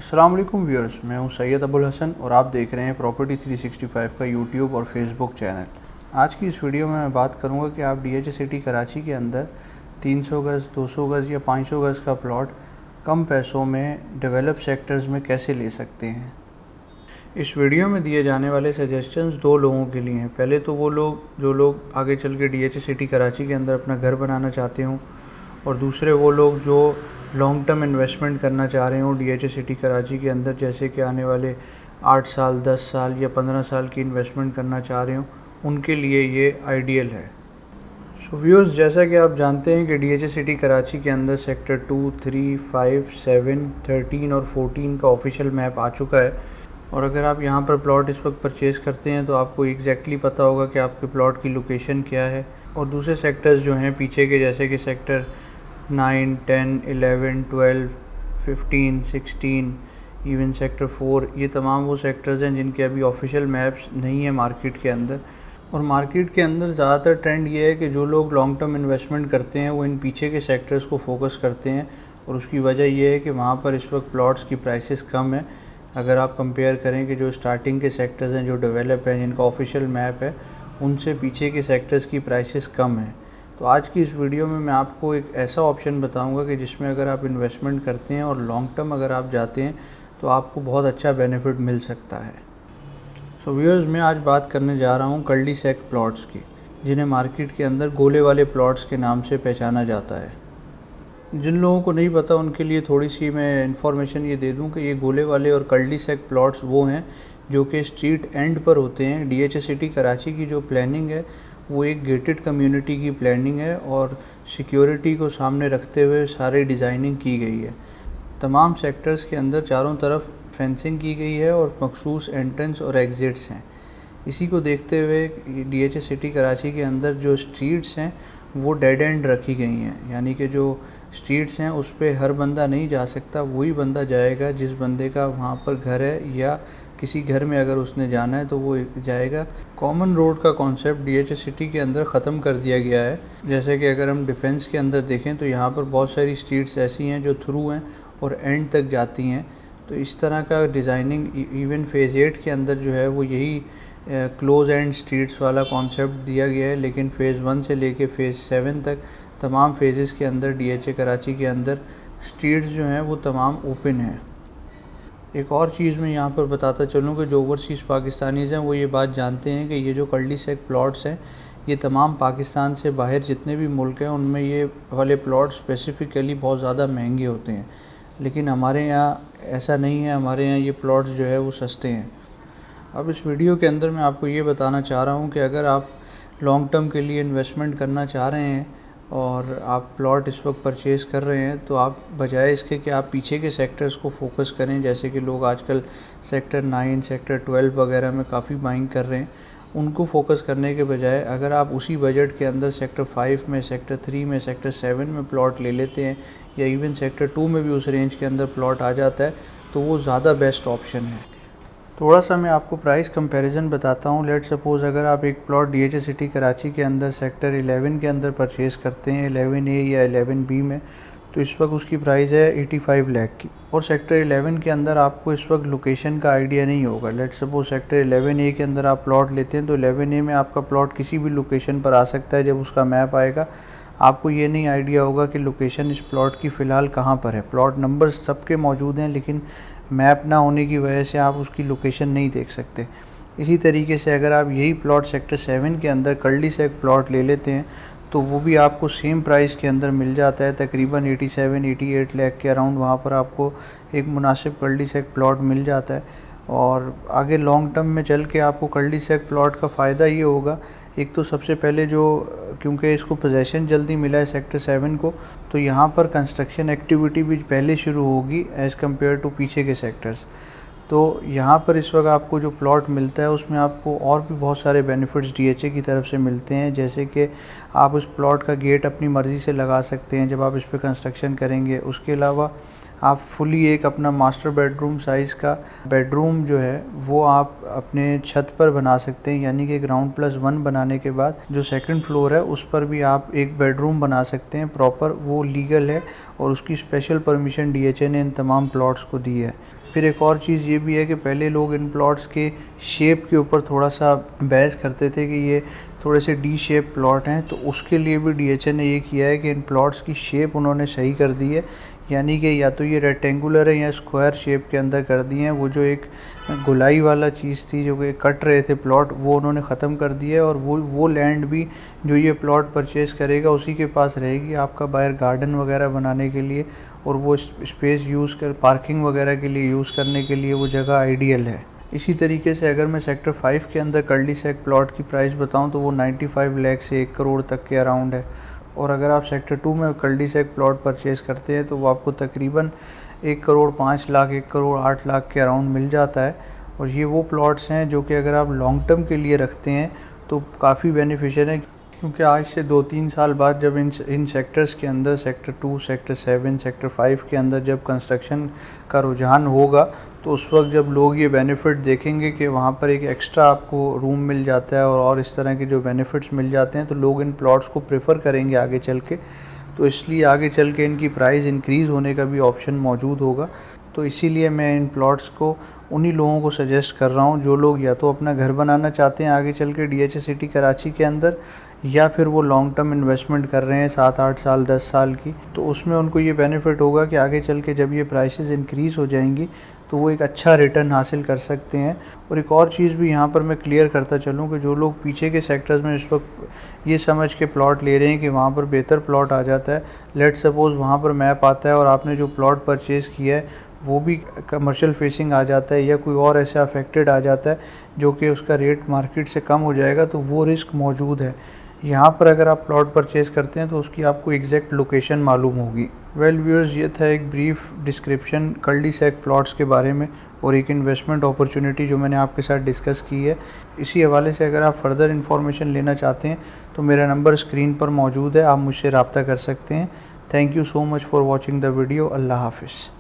अस्सलाम वालेकुम व्यूअर्स, मैं हूं सैयद अबुल हसन और आप देख रहे हैं प्रॉपर्टी 365 का यूट्यूब और फेसबुक चैनल। आज की इस वीडियो में मैं बात करूंगा कि आप डीएच सिटी कराची के अंदर 300 गज़, 200 गज़ या 500 गज़ का प्लॉट कम पैसों में डेवलप सेक्टर्स में कैसे ले सकते हैं। इस वीडियो में दिए जाने वाले सजेशंस दो लोगों के लिए हैं। पहले तो वो लोग जो लोग आगे चल के डीएच सिटी कराची के अंदर अपना घर बनाना चाहते हों, और दूसरे वो लोग जो लॉन्ग टर्म इन्वेस्टमेंट करना चाह रहे हो डीएच सिटी कराची के अंदर, जैसे कि आने वाले 8 साल, 10 साल या 15 साल की इन्वेस्टमेंट करना चाह रहे हो, उनके लिए ये आइडियल है। सो व्यूअर्स, जैसा कि आप जानते हैं कि डीएच सिटी कराची के अंदर सेक्टर 2, 3, 5, 7, 13 और 14 का ऑफिशियल मैप आ चुका है। और अगर आप यहाँ पर प्लॉट इस वक्त परचेज़ करते हैं तो आपको एग्जैक्टली पता होगा कि आपके प्लॉट की लोकेशन क्या है। और दूसरे सेक्टर्स जो हैं पीछे के, जैसे कि सेक्टर 9, 10, 11, 12, 15, 16, इवन सेक्टर 4, ये तमाम वो सेक्टर्स हैं जिनके अभी ऑफिशियल मैप्स नहीं है मार्केट के अंदर। और मार्केट के अंदर ज़्यादातर ट्रेंड ये है कि जो लोग लॉन्ग टर्म इन्वेस्टमेंट करते हैं वो इन पीछे के सेक्टर्स को फोकस करते हैं, और उसकी वजह ये है कि वहाँ पर इस वक्त प्लॉट्स की प्राइसेस कम है। अगर आप कंपेयर करें कि जो स्टार्टिंग के सेक्टर्स हैं, जो डेवलप हैं, जिनका ऑफिशियल मैप है, उनसे पीछे के सेक्टर्स की प्राइसेस कम हैं। तो आज की इस वीडियो में मैं आपको एक ऐसा ऑप्शन बताऊंगा कि जिसमें अगर आप इन्वेस्टमेंट करते हैं और लॉन्ग टर्म अगर आप जाते हैं तो आपको बहुत अच्छा बेनिफिट मिल सकता है। सो व्यूअर्स, मैं आज बात करने जा रहा हूं कल्डी सेक प्लॉट्स की, जिन्हें मार्केट के अंदर गोले वाले प्लॉट्स के नाम से पहचाना जाता है। जिन लोगों को नहीं पता उनके लिए थोड़ी सी मैं इन्फॉर्मेशन ये दे दूं कि ये गोले वाले और कल्डी सेक प्लॉट्स वो हैं जो कि स्ट्रीट एंड पर होते हैं। डीएच सिटी कराची की जो प्लानिंग है वो एक गेटेड कम्युनिटी की प्लानिंग है और सिक्योरिटी को सामने रखते हुए सारी डिज़ाइनिंग की गई है। तमाम सेक्टर्स के अंदर चारों तरफ फेंसिंग की गई है और मखसूस एंट्रेंस और एग्ज़िट्स हैं। इसी को देखते हुए डीएच सिटी कराची के अंदर जो स्ट्रीट्स हैं वो डेड एंड रखी गई हैं, यानी कि जो स्ट्रीट्स हैं उस पर हर बंदा नहीं जा सकता। वही बंदा जाएगा जिस बंदे का वहाँ पर घर है, या किसी घर में अगर उसने जाना है तो वो जाएगा। कॉमन रोड का कॉन्सेप्ट डीएच सिटी के अंदर ख़त्म कर दिया गया है। जैसे कि अगर हम डिफेंस के अंदर देखें तो यहाँ पर बहुत सारी स्ट्रीट्स ऐसी हैं जो थ्रू हैं और एंड तक जाती हैं। तो इस तरह का डिज़ाइनिंग इवन फेज़ 8 के अंदर जो है वो यही क्लोज एंड स्ट्रीट्स वाला कॉन्सेप्ट दिया गया है। लेकिन फ़ेज़ 1 से लेके फ़ेज़ 7 तक तमाम फेजेस के अंदर डीएच कराची के अंदर स्ट्रीट्स जो हैं वो तमाम ओपन हैं। एक और चीज़ मैं यहाँ पर बताता चलूँ कि जो ओवरसीज़ पाकिस्तानीज़ हैं वो ये बात जानते हैं कि ये जो कल्डी सेक प्लॉट्स हैं ये तमाम पाकिस्तान से बाहर जितने भी मुल्क हैं उनमें ये वाले प्लॉट स्पेसिफ़िकली बहुत ज़्यादा महंगे होते हैं। लेकिन हमारे यहाँ ऐसा नहीं है, हमारे यहाँ ये प्लॉट्स जो है वो सस्ते हैं। अब इस वीडियो के अंदर मैं आपको ये बताना चाह रहा हूँ कि अगर आप लॉन्ग टर्म के लिए इन्वेस्टमेंट करना चाह रहे हैं और आप प्लॉट इस वक्त परचेज़ कर रहे हैं तो आप बजाय इसके कि आप पीछे के सेक्टर्स को फोकस करें, जैसे कि लोग आजकल सेक्टर 9, सेक्टर 12 वगैरह में काफ़ी बाइंग कर रहे हैं, उनको फोकस करने के बजाय अगर आप उसी बजट के अंदर सेक्टर 5 में, सेक्टर 3 में, सेक्टर 7 में प्लॉट ले लेते हैं, या इवन सेक्टर 2 में भी उस रेंज के अंदर प्लॉट आ जाता है, तो वो ज़्यादा बेस्ट ऑप्शन है। थोड़ा सा मैं आपको प्राइस कंपैरिजन बताता हूँ। लेट सपोज़ अगर आप एक प्लॉट डीएच सिटी कराची के अंदर सेक्टर 11 के अंदर परचेज़ करते हैं 11A या 11B में, तो इस वक्त उसकी प्राइस है 85 लाख की। और सेक्टर 11 के अंदर आपको इस वक्त लोकेशन का आइडिया नहीं होगा। लेट सपोज़ सेक्टर 11A के अंदर आप प्लॉट लेते हैं तो 11A में आपका प्लॉट किसी भी लोकेशन पर आ सकता है। जब उसका मैप आएगा आपको ये नहीं आइडिया होगा कि लोकेशन इस प्लॉट की फ़िलहाल कहाँ पर है। प्लॉट नंबर्स सबके मौजूद हैं लेकिन मैप ना होने की वजह से आप उसकी लोकेशन नहीं देख सकते। इसी तरीके से अगर आप यही प्लॉट सेक्टर 7 के अंदर कल्डी सेक प्लॉट ले लेते हैं तो वो भी आपको सेम प्राइस के अंदर मिल जाता है, तकरीबन 87-88 लाख के अराउंड वहाँ पर आपको एक मुनासिब कल्डी सेक प्लॉट मिल जाता है। और आगे लॉन्ग टर्म में चल के आपको कल्डी सेक प्लॉट का फ़ायदा ये होगा, एक तो सबसे पहले जो क्योंकि इसको पोजेसन जल्दी मिला है सेक्टर 7 को, तो यहाँ पर कंस्ट्रक्शन एक्टिविटी भी पहले शुरू होगी एज़ कम्पेयर टू पीछे के सेक्टर्स। तो यहाँ पर इस वक्त आपको जो प्लॉट मिलता है उसमें आपको और भी बहुत सारे बेनिफिट्स डीएचए की तरफ से मिलते हैं, जैसे कि आप उस प्लॉट का गेट अपनी मर्ज़ी से लगा सकते हैं जब आप इस पर कंस्ट्रक्शन करेंगे। उसके अलावा आप फुली एक अपना मास्टर बेडरूम साइज़ का बेडरूम जो है वो आप अपने छत पर बना सकते हैं, यानी कि ग्राउंड +1 बनाने के बाद जो सेकंड फ्लोर है उस पर भी आप एक बेडरूम बना सकते हैं प्रॉपर। वो लीगल है और उसकी स्पेशल परमिशन डीएचए ने इन तमाम प्लॉट्स को दी है। फिर एक और चीज़ ये भी है कि पहले लोग इन प्लॉट्स के शेप के ऊपर थोड़ा सा बहस करते थे कि ये थोड़े से डी शेप प्लॉट हैं, तो उसके लिए भी DHA ने ये किया है कि इन प्लॉट्स की शेप उन्होंने सही कर दी है, यानी कि या तो ये रेक्टेंगुलर है या स्क्वायर शेप के अंदर कर दिए हैं। वो जो एक गोलाई वाला चीज़ थी जो कि कट रहे थे प्लॉट, वो उन्होंने ख़त्म कर दिया है। और वो लैंड भी जो ये प्लॉट परचेज़ करेगा उसी के पास रहेगी आपका बाहर गार्डन वगैरह बनाने के लिए, और वो स्पेस यूज़ कर पार्किंग वगैरह के लिए यूज़ करने के लिए वो जगह आइडियल है। इसी तरीके से अगर मैं सेक्टर 5 के अंदर कल्डी सेक प्लॉट की प्राइस बताऊं तो वो 95 लाख से 1 करोड़ तक के अराउंड है। और अगर आप सेक्टर 2 में कल्डी सेक प्लॉट परचेज़ करते हैं तो वो आपको तकरीबन 1 करोड़ 5 लाख 1 करोड़ 8 लाख के अराउंड मिल जाता है। और ये वो प्लॉट्स हैं जो कि अगर आप लॉन्ग टर्म के लिए रखते हैं तो काफ़ी बेनिफिशियल है, क्योंकि आज से 2-3 साल बाद जब इन सेक्टर्स के अंदर सेक्टर 2, सेक्टर 7, सेक्टर 5 के अंदर जब कंस्ट्रक्शन का रुझान होगा तो उस वक्त जब लोग ये बेनिफिट देखेंगे कि वहाँ पर एक एक्स्ट्रा आपको रूम मिल जाता है और इस तरह के जो बेनिफिट्स मिल जाते हैं, तो लोग इन प्लॉट्स को प्रेफर करेंगे आगे चल के। तो इसलिए आगे चल के इनकी प्राइस इंक्रीज़ होने का भी ऑप्शन मौजूद होगा। तो इसीलिए मैं इन प्लॉट्स को उन्हीं लोगों को सजेस्ट कर रहा हूँ जो लोग या तो अपना घर बनाना चाहते हैं आगे चल के DHA सिटी कराची के अंदर, या फिर वो लॉन्ग टर्म इन्वेस्टमेंट कर रहे हैं 7-8 साल 10 साल की। तो उसमें उनको ये बेनिफिट होगा कि आगे चल के जब ये प्राइसेस इंक्रीज़ हो जाएंगी तो वो एक अच्छा रिटर्न हासिल कर सकते हैं। और एक और चीज़ भी यहाँ पर मैं क्लियर करता चलूँ कि जो लोग पीछे के सेक्टर्स में इस वक्त ये समझ के प्लॉट ले रहे हैं कि वहाँ पर बेहतर प्लॉट आ जाता है, लेट सपोज़ वहाँ पर मैप आता है और आपने जो प्लॉट परचेज़ किया है वो भी कमर्शियल फेसिंग आ जाता है या कोई और ऐसा अफेक्टेड आ जाता है जो कि उसका रेट मार्केट से कम हो जाएगा, तो वो रिस्क मौजूद है। यहाँ पर अगर आप प्लॉट परचेज़ करते हैं तो उसकी आपको एग्जैक्ट लोकेशन मालूम होगी। वेल व्यूअर्स, ये था एक ब्रीफ डिस्क्रिप्शन कल्डी सेक प्लॉट्स के बारे में और एक इन्वेस्टमेंट अपॉर्चुनिटी जो मैंने आपके साथ डिस्कस की है। इसी हवाले से अगर आप फर्दर इन्फॉर्मेशन लेना चाहते हैं तो मेरा नंबर स्क्रीन पर मौजूद है, आप मुझसे रब्ता कर सकते हैं। Thank you so much for watching the video. अल्लाह हाफिज़।